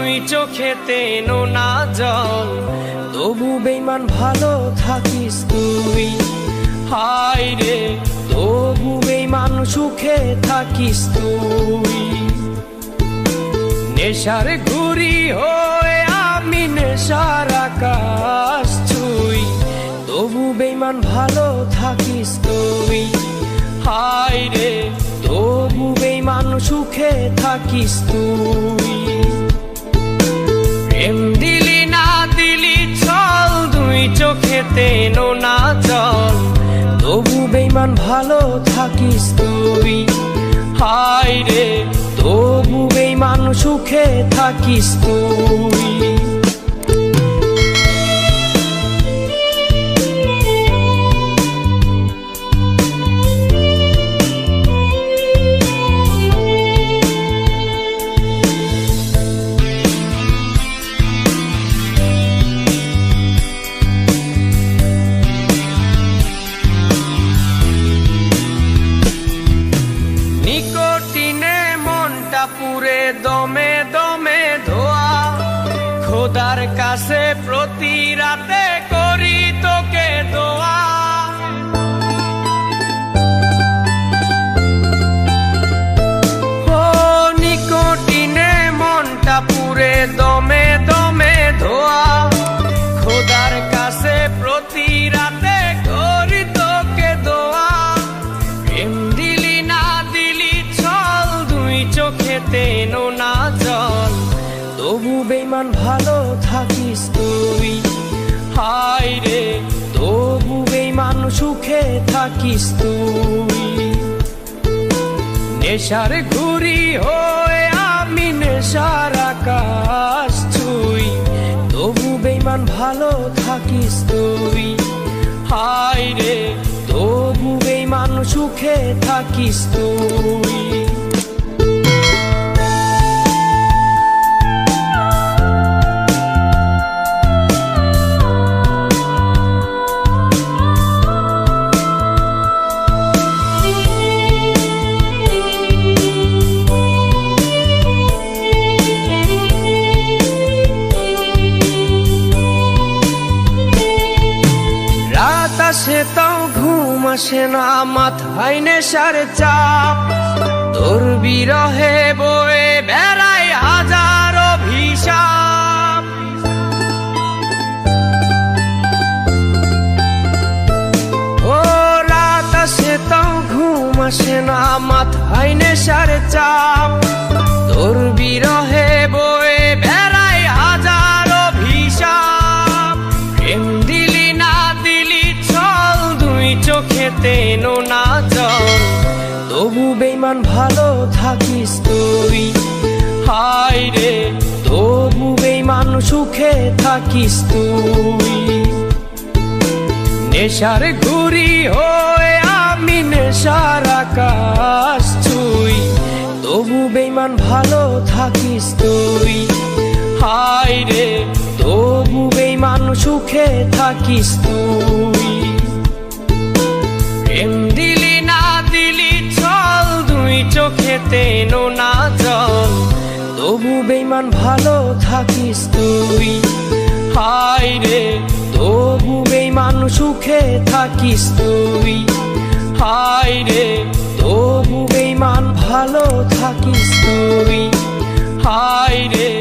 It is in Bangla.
দুই চোখেতে নোনা জল, তবু বেঈমান ভালো থাকিস তুই। হায় রে তবু বেঈমান সুখে থাকিস তুই। নেশার ঘুরি হয়ে আমি নেশার আকাশ ছুঁই, তবু বেঈমান ভালো থাকিস তুই। হায় রে তবু বেঈমান সুখে থাকিস তুই। প্রেম দিলি না দিলি ছল, দুই চোখেতে নোনা জল, তবু বেঈমান ভালো থাকিস তুই। হায় রে তবু বেঈমান সুখে থাকিস তুই। নিকোটিনে মনটা পুরে দমে দমে ধোয়া, খোদার কাছে প্রতি রাতে করি তোকে দোয়া। ও নিকোটিনে মনটা পুরে দমে দমে ধোয়া, খোদার কাছে প্রতি রাতে করি তোকে দোয়া। প্রেম দিলি না দিলি ছল, দুই চোখেতে নোনা জল, তবু বেঈমান ভালো থাকিস তুই। হায় রে তবু বেঈমান সুখে থাকিস তুই। নেশার ঘুরি হয়ে আমি নেশার আকাশ ছুঁই, তবু বেঈমান ভালো থাকিস তুই। হায় রে তবু বেঈমান সুখে থাকিস তুই। রাত আসে তাও ঘুম আসে না, মাথায় নেশার চাপ, তোর বিরহে বয়ে বেড়ায় হাজার অভিশাপ। ও রাত আসে তাও ঘুম আসে না, মাথায় নেশার চাপ, তোর বিরহে বয়ে বেড়ায় হাজার অভিশাপ। প্রেম দিলি না দিলি ছল, দুই চোখেতে নোনা জল, তবু বেঈমান ভালো থাকিস তুই। হায় রে তবু বেঈমান সুখে থাকিস তুই। নেশার ঘুরি হয়ে আমি নেশার আকাশ ছুঁই, তবু বেঈমান ভালো থাকিস তুই। হায় রে তবু বেঈমান সুখে থাকিস তুই। প্রেম দিলি না দিলি ছল, দুই চোখেতে নোনা জল, তবু বেঈমান ভালো থাকিস তুই। হায় রে তবু বেঈমান সুখে থাকিস তুই। হায় রে তবু বেঈমান ভালো থাকিস তুই। হায় রে